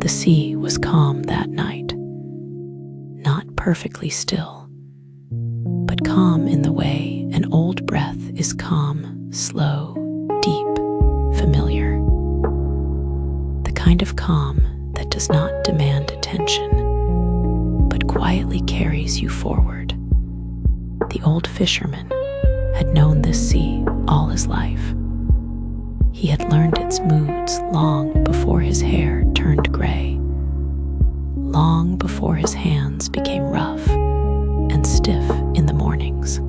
The sea was calm that night, not perfectly still, but calm in the way an old breath is calm, slow, deep, familiar. The kind of calm that does not demand attention, but quietly carries you forward. The old fisherman had known this sea all his life. He had learned its moods long before his hair turned gray, long before his hands became rough and stiff in the mornings.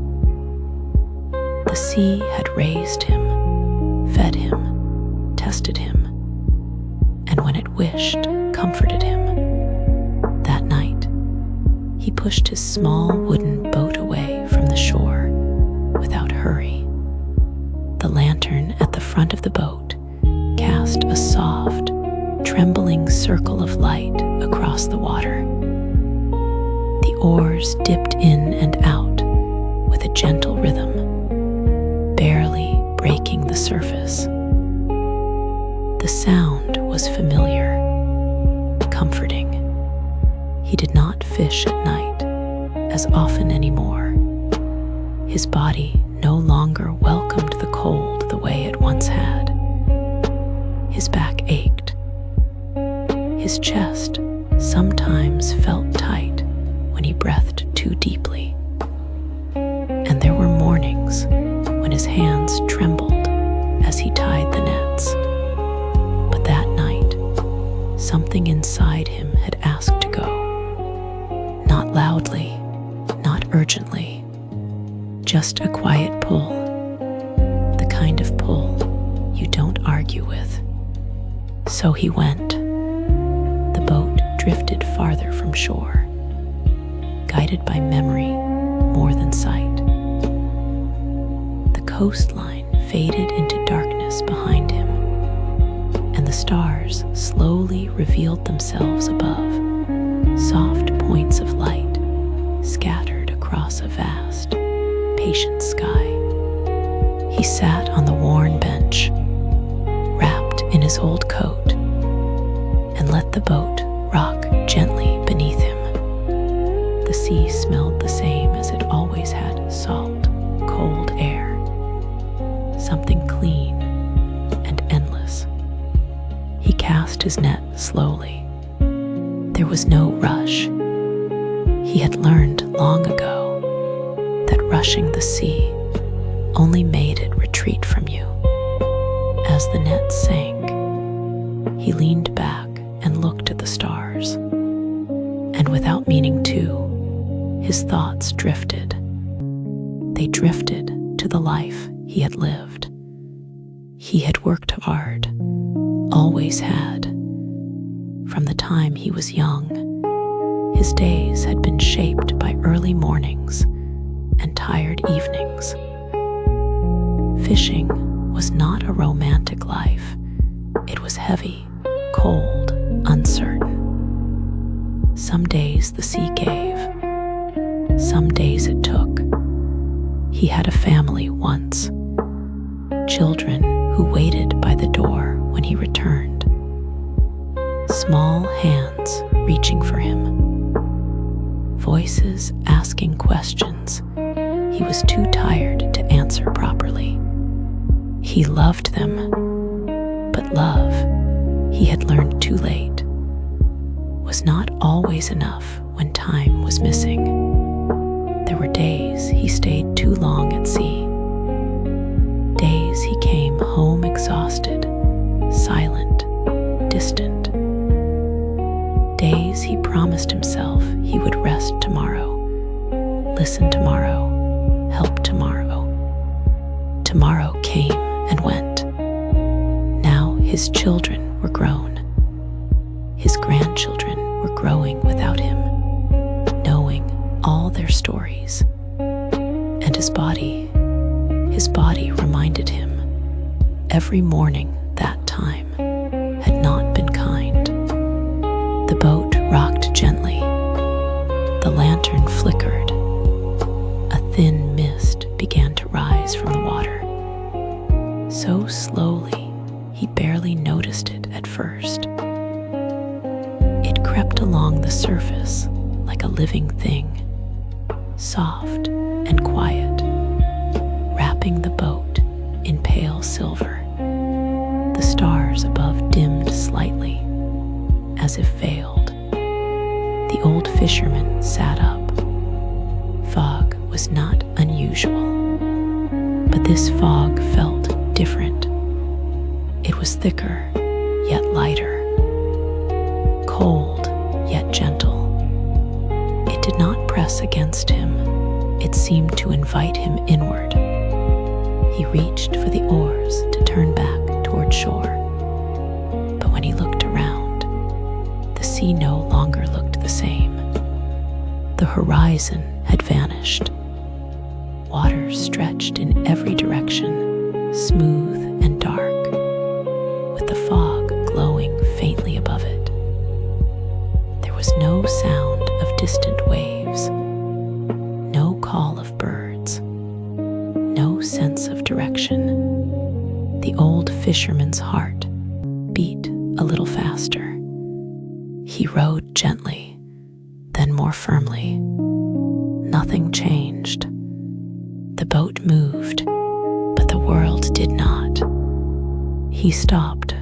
The sea had raised him, fed him, tested him, and when it wished, comforted him. That night, he pushed his small wooden boat away from the shore without hurry. The lantern at the front of the boat cast a soft, trembling circle of light across the water. The oars dipped in and out with a gentle rhythm, barely breaking the surface. The sound was familiar, comforting. He did not fish at night as often anymore. His body no longer welcomed the cold the way it once had. His back ached. His chest sometimes felt tight when he breathed too deeply. And there were mornings when his hands trembled as he tied the nets. But that night, something inside him had asked to go. Not loudly, not urgently, just a quiet pull, the kind of pull you don't argue with. So he went. The boat drifted farther from shore, guided by memory more than sight. The coastline faded into darkness behind him, and the stars slowly revealed themselves above, soft points of light scattered across a vast, patient sky. He sat on the worn bench, wrapped in his old coat, and let the boat rock gently beneath him. The sea smelled the same as it always had: salt, cold air, something clean and endless. He cast his net slowly. There was no rush. He had learned long ago that rushing the sea only made it retreat from you. As the net sank, he leaned back and looked at the stars, and without meaning to, his thoughts drifted. They drifted to the life he had lived. He had worked hard, always had. From the time he was young, his days had been shaped by early mornings and tired evenings. Fishing was not a romantic life. It was heavy, cold, uncertain. Some days the sea gave, some days it took. He had a family once, children who waited by the door when he returned, small hands reaching for him, voices asking questions he was too tired to answer properly. He loved them, but love, he had learned too late, was not always enough when time was missing. There were days he stayed too long at sea, days he came home exhausted, silent, distant, days he promised himself he would rest tomorrow, listen tomorrow, help tomorrow. Tomorrow came and went. Now his children were grown. His grandchildren were growing without him, knowing all their stories. And his body reminded him every morning that time had not been kind. The boat rocked gently. The lantern flickered. A thin mist began to rise from the water. So slowly, he barely noticed it at first. crept along the surface like a living thing, soft and quiet, wrapping the boat in pale silver. The stars above dimmed slightly, as if veiled. The old fisherman sat up. Fog was not unusual, but this fog felt different. It was thicker, yet lighter, cold, yet gentle. It did not press against him. It seemed to invite him inward. He reached for the oars to turn back toward shore. But when he looked around, the sea no longer looked the same. The horizon had vanished. Water stretched in every direction, smooth and dark, with the fog glowing faintly above it. There was no sound of distant waves, no call of birds, no sense of direction. The old fisherman's heart beat a little faster. He rowed gently, then more firmly. Nothing changed. The boat moved, but the world did not. He stopped.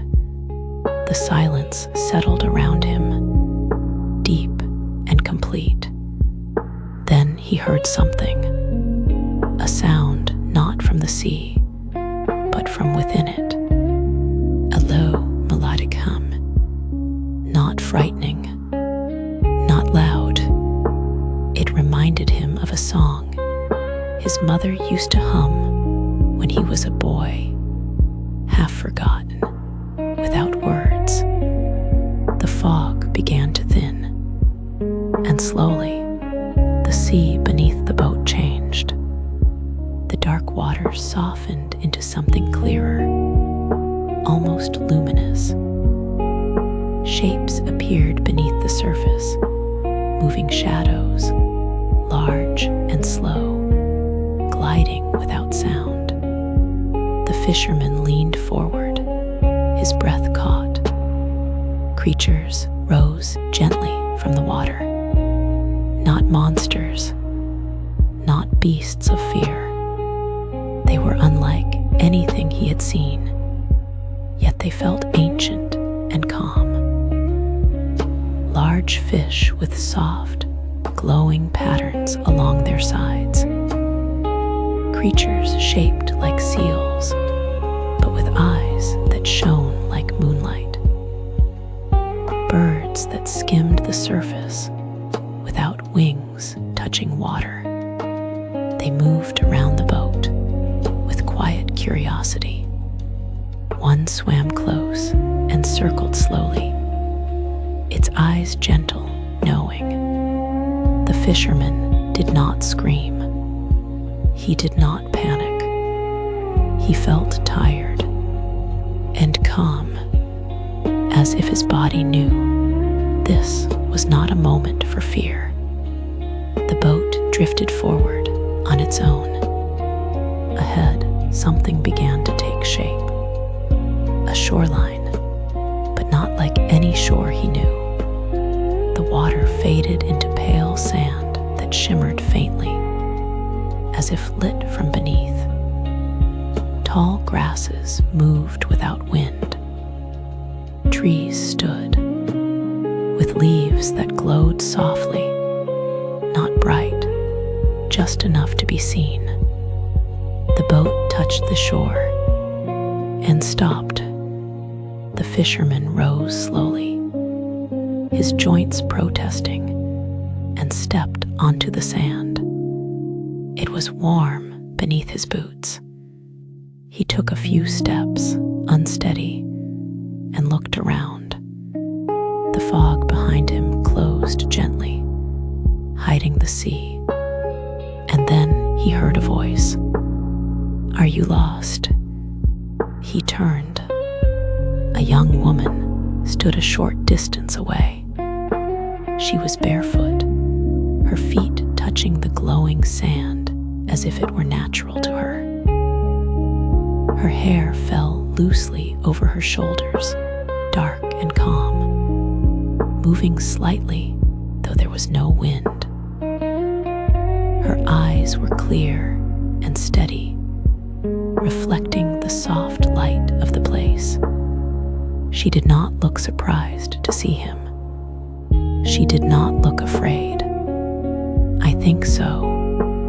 The silence settled around him, deep and complete. Then he heard something, a sound not from the sea, but from within it. A low, melodic hum, not frightening, not loud. It reminded him of a song his mother used to hum when he was a boy, half forgotten, without words. The fog began to thin, and slowly the sea beneath the boat changed. The dark water softened into something clearer, almost luminous. Shapes appeared beneath the surface, moving shadows, large and slow, gliding without sound. The fisherman leaned forward, his breath caught. Creatures rose gently from the water, not monsters, not beasts of fear. They were unlike anything he had seen, yet they felt ancient and calm. Large fish with soft, glowing patterns along their sides. Creatures shaped like seals, but with eyes that shone like moonlight. Birds that skimmed the surface without wings touching water. They moved around the boat with quiet curiosity. One swam close and circled slowly, its eyes gentle, knowing. The fisherman did not scream. He did not panic. He felt tired and calm, as if his body knew this was not a moment for fear. The boat drifted forward on its own. Ahead, something began to take shape. A shoreline, but not like any shore he knew. The water faded into pale sand that shimmered faintly, as if lit from beneath. Tall grasses moved without wind. Trees stood, with leaves that glowed softly, not bright, just enough to be seen. The boat touched the shore and stopped. The fisherman rose slowly, his joints protesting, and stepped onto the sand. It was warm beneath his boots. He took a few steps, unsteady, and looked around. The fog behind him closed gently, hiding the sea. And then he heard a voice. "Are you lost?" He turned. A young woman stood a short distance away. She was barefoot, her feet touching the glowing sand as if it were natural to her. Her hair fell loosely over her shoulders, dark and calm, moving slightly, though there was no wind. Her eyes were clear and steady, reflecting the soft light of the place. She did not look surprised to see him. She did not look afraid. "I think so,"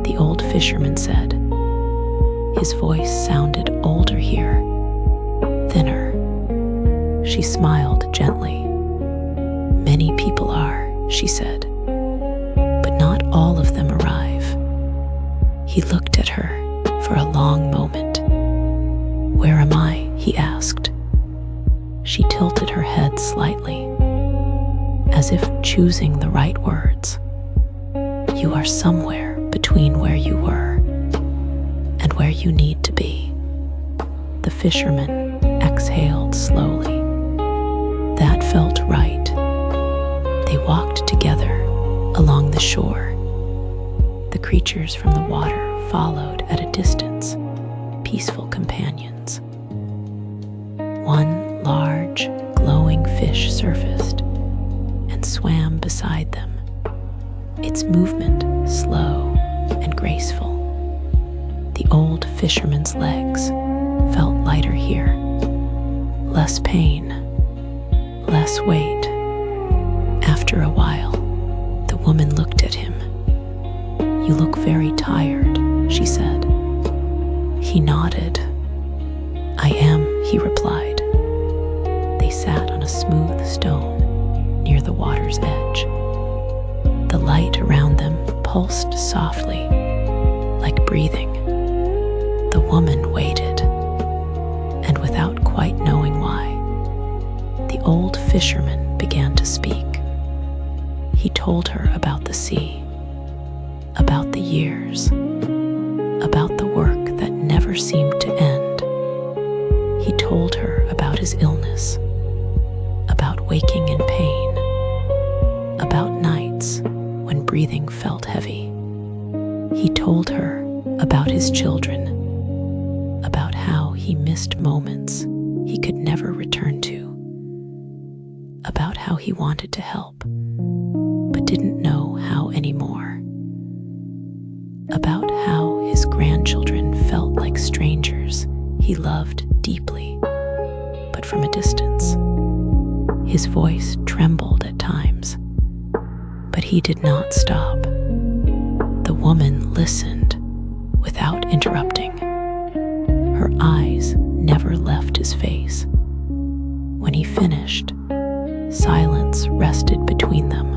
the old fisherman said. His voice sounded older here, thinner. She smiled gently. "Many people are," she said, "but not all of them arrive." He looked at her for a long moment. "Where am I?" he asked. She tilted her head slightly, as if choosing the right words. "You are somewhere between where you were and where you need to be." The fisherman exhaled slowly. That felt right. They walked together along the shore. The creatures from the water followed at a distance, peaceful companions. One large, glowing fish surfaced and swam beside them, its movement slow and graceful. The old fisherman's legs felt lighter here, less pain, less weight. After a while, the woman looked at him. "You look very tired," she said. He nodded. "I am," he replied. They sat on a smooth stone near the water's edge. The light around them pulsed softly, like breathing. The woman waited, and without quite knowing why, the old fisherman began to speak. He told her about the sea, about the years, about the work that never seemed to end. He told her about his illness, about waking in pain, about nights when breathing felt heavy. He told her about his children, about how he missed moments he could never return to, about how he wanted to help, but didn't know how anymore, about how his grandchildren felt like strangers he loved deeply, but from a distance. His voice trembled at times, but he did not stop. The woman listened without interrupting. Her eyes never left his face. When he finished, silence rested between them.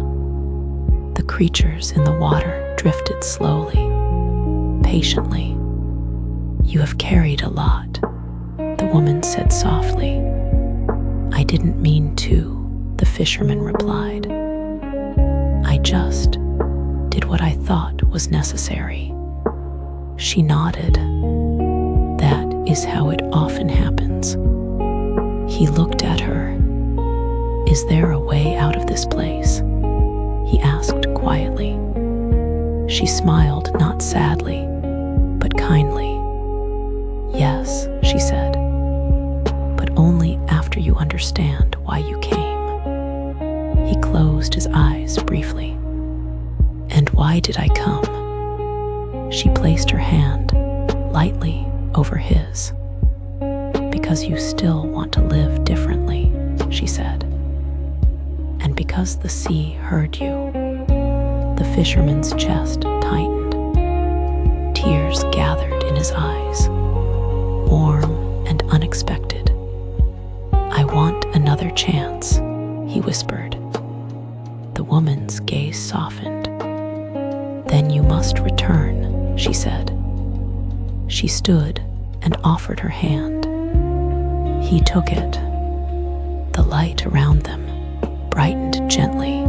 The creatures in the water drifted slowly, patiently. "You have carried a lot," the woman said softly. "I didn't mean to," the fisherman replied. "I just did what I thought was necessary." She nodded. "That is how it often happens." He looked at her. "Is there a way out of this place?" he asked quietly. She smiled, not sadly, but kindly. "Yes," she said, "but only after you understand why you came." He closed his eyes briefly. "And why did I come?" She placed her hand lightly over his. "Because you still want to live differently," she said. "And because the sea heard you." The fisherman's chest tightened. Tears gathered in his eyes, warm and unexpected. "I want another chance," he whispered. The woman's gaze softened. "Then you must return," she said. She stood and offered her hand. He took it. The light around them brightened gently.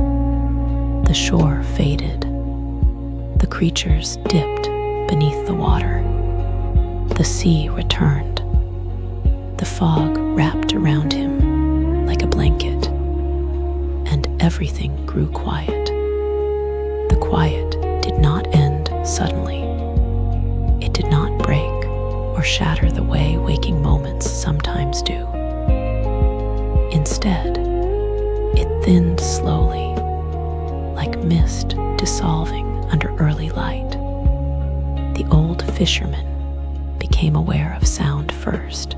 The shore faded. The creatures dipped beneath the water. The sea returned. The fog wrapped around him like a blanket, and everything grew quiet. The quiet did not end suddenly. It did not break or shatter the way waking moments sometimes do. Instead, it thinned slowly, like mist dissolving under early light. The old fisherman became aware of sound first.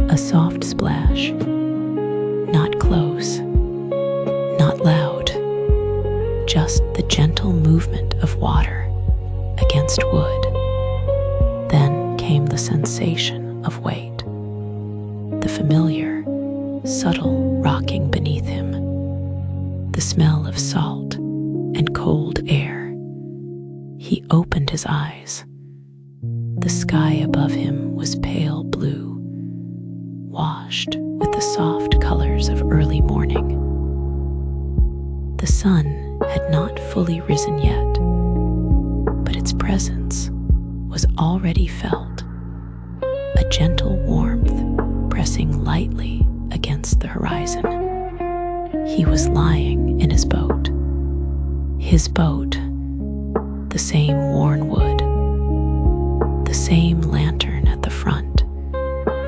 A soft splash, not close, not loud, just the gentle movement of water against wood. Then came the sensation of weight, the familiar, subtle rocking beneath him, the smell of salt and cold air. He opened his eyes. The sky above him was pale blue, washed with the soft colors of early morning. The sun had not fully risen yet, but its presence was already felt, a gentle warmth pressing lightly against the horizon. He was lying in his boat. The same worn wood, the same lantern at the front,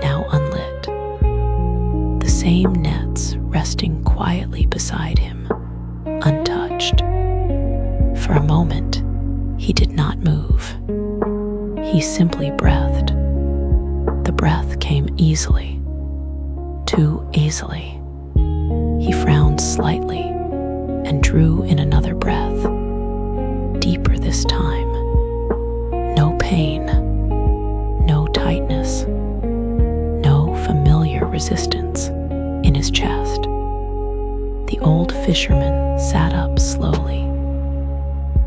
now unlit, the same nets resting quietly beside him, untouched. For a moment, he did not move. He simply breathed. The breath came easily, too easily. He frowned slightly and drew in another breath, deeper this time. No pain, no tightness, no familiar resistance in his chest. The old fisherman sat up slowly,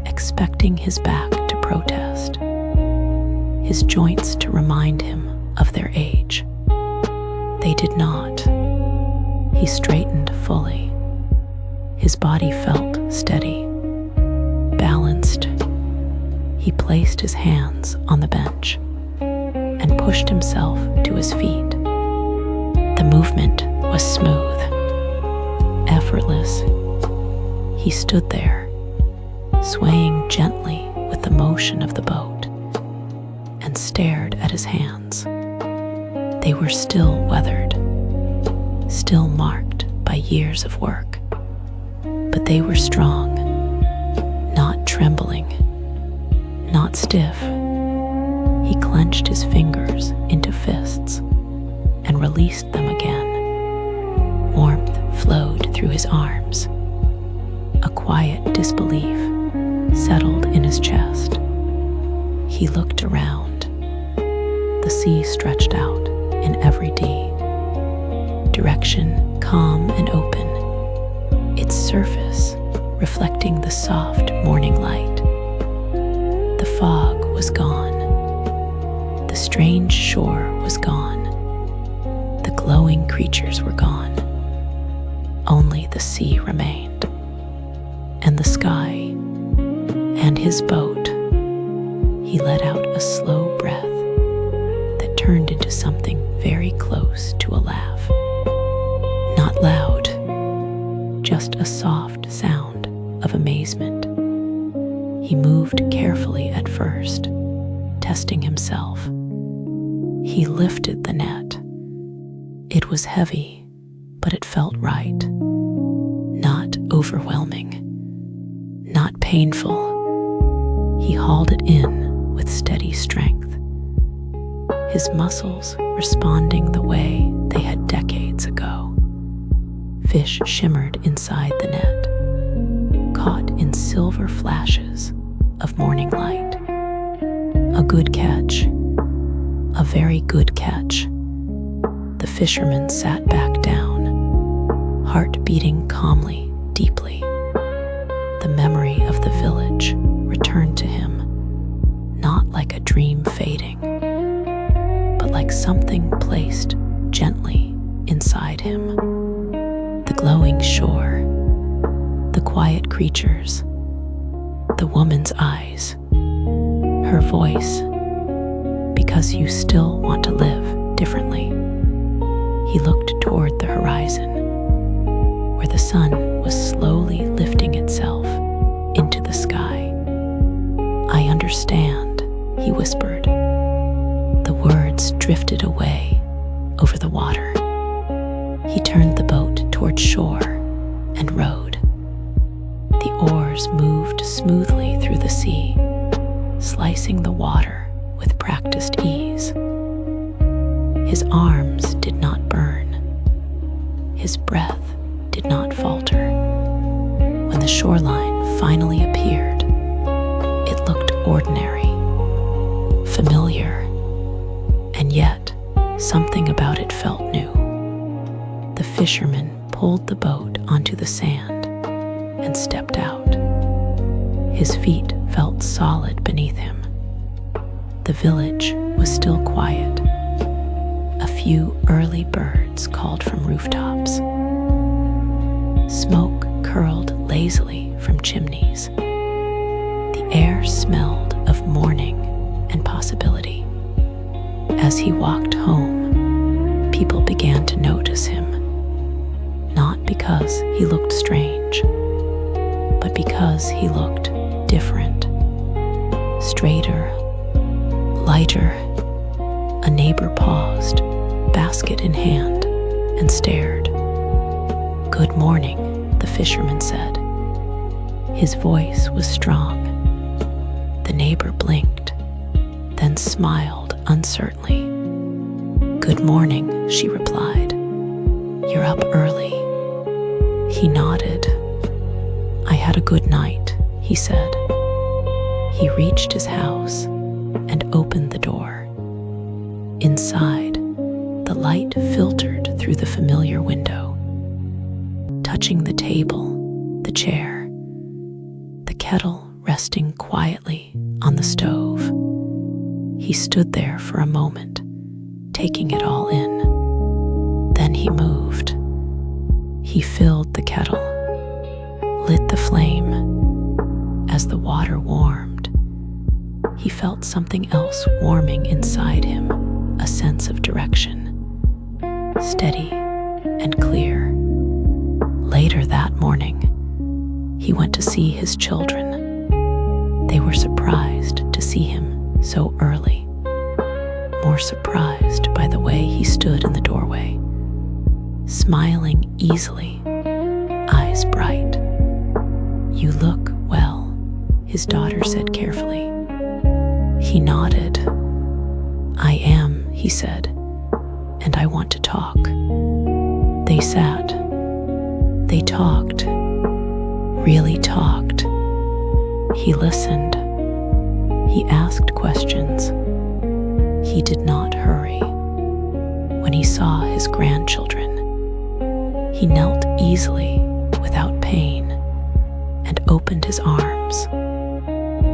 expecting his back to protest, his joints to remind him of their age. They did not. He straightened fully. His body felt steady, balanced. He placed his hands on the bench and pushed himself to his feet. The movement was smooth, effortless. He stood there, swaying gently with the motion of the boat, and stared at his hands. They were still weathered, still marked by years of work, but they were strong, not trembling, not stiff. He clenched his fingers into fists and released them again. Warmth flowed through his arms. A quiet disbelief settled in his chest. He looked around. The sea stretched out in every D. Direction calm and open, its surface reflecting the soft morning light. The fog was gone. The strange shore was gone. The glowing creatures were gone. Only the sea remained, and the sky, and his boat. He let out a slow breath that turned into something very close to a laugh. Not loud, just a soft sound of amazement. He moved carefully at first, testing himself. He lifted the net. It was heavy, but it felt right. Not overwhelming, not painful. He hauled it in with steady strength, his muscles responding the way they had decades ago. Fish shimmered inside the net, caught in silver flashes of morning light. A good catch, a very good catch. The fisherman sat back down, heart beating calmly, deeply. The memory of the village returned to him, not like a dream fading, but like something placed gently inside him. The glowing shore, the quiet creatures, the woman's eyes, her voice, because you still want to live differently. He looked toward the horizon, where the sun was slowly lifting itself into the sky. I understand, he whispered. The words drifted away over the water. He turned the boat toward shore, The oars moved smoothly through the sea, slicing the water with practiced ease. His arms did not burn. His breath did not falter. When the shoreline finally appeared, it looked ordinary, familiar, and yet something about it felt new. The fisherman pulled the boat onto the sand and stepped out. His feet felt solid beneath him. The village was still quiet. A few early birds called from rooftops. Smoke curled lazily from chimneys. The air smelled of morning and possibility. As he walked home, people began to notice him, not because he looked strange, but because he looked different, straighter, lighter. A neighbor paused, basket in hand, and stared. "Good morning," the fisherman said. His voice was strong. The neighbor blinked, then smiled uncertainly. "Good morning," she replied. "You're up early." He nodded. "I had a good night," he said. He reached his house and opened the door. Inside, the light filtered through the familiar window, touching the table, the chair, the kettle resting quietly on the stove. He stood there for a moment, taking it all in. Then he moved. He filled the kettle, lit the flame. As the water warmed, he felt something else warming inside him, a sense of direction, steady and clear. Later that morning, he went to see his children. They were surprised to see him so early, more surprised by the way he stood in the doorway, smiling easily, eyes bright. "You look well," his daughter said carefully. He nodded. "I am," he said, "and I want to talk." They sat. They talked, really talked. He listened. He asked questions. He did not hurry. When he saw his grandchildren, he knelt easily without pain and opened his arms.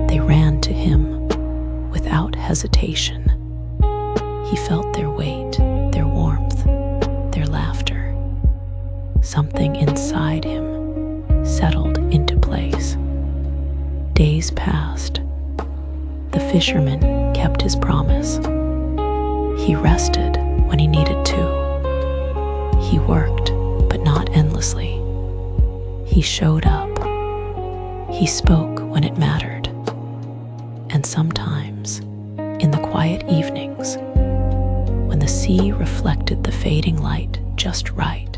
They ran to him without hesitation. He felt their weight, their warmth, their laughter. Something inside him settled into place. Days passed. The fisherman kept his promise. He rested when he needed to. He worked, but not endlessly. He showed up. He spoke when it mattered. And sometimes, in the quiet evenings, when the sea reflected the fading light just right,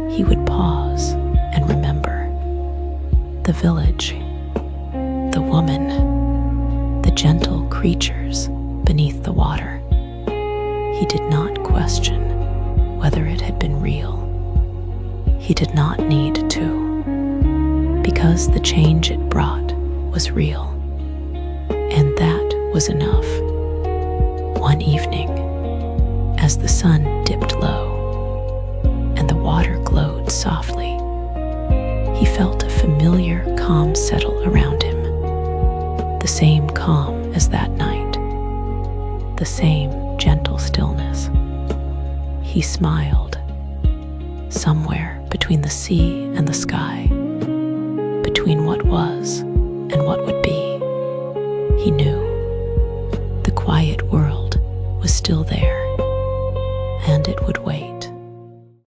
he would pause and remember the village, the woman, the gentle creatures beneath the water. He did not question whether it had been real. He did not need to, because the change it brought was real. And that was enough. One evening, as the sun dipped low and the water glowed softly, he felt a familiar calm settle around him. The same calm as that night, the same gentle stillness. He smiled. Somewhere between the sea and the sky, between what was and what would be, he knew the quiet world was still there, and it would wait.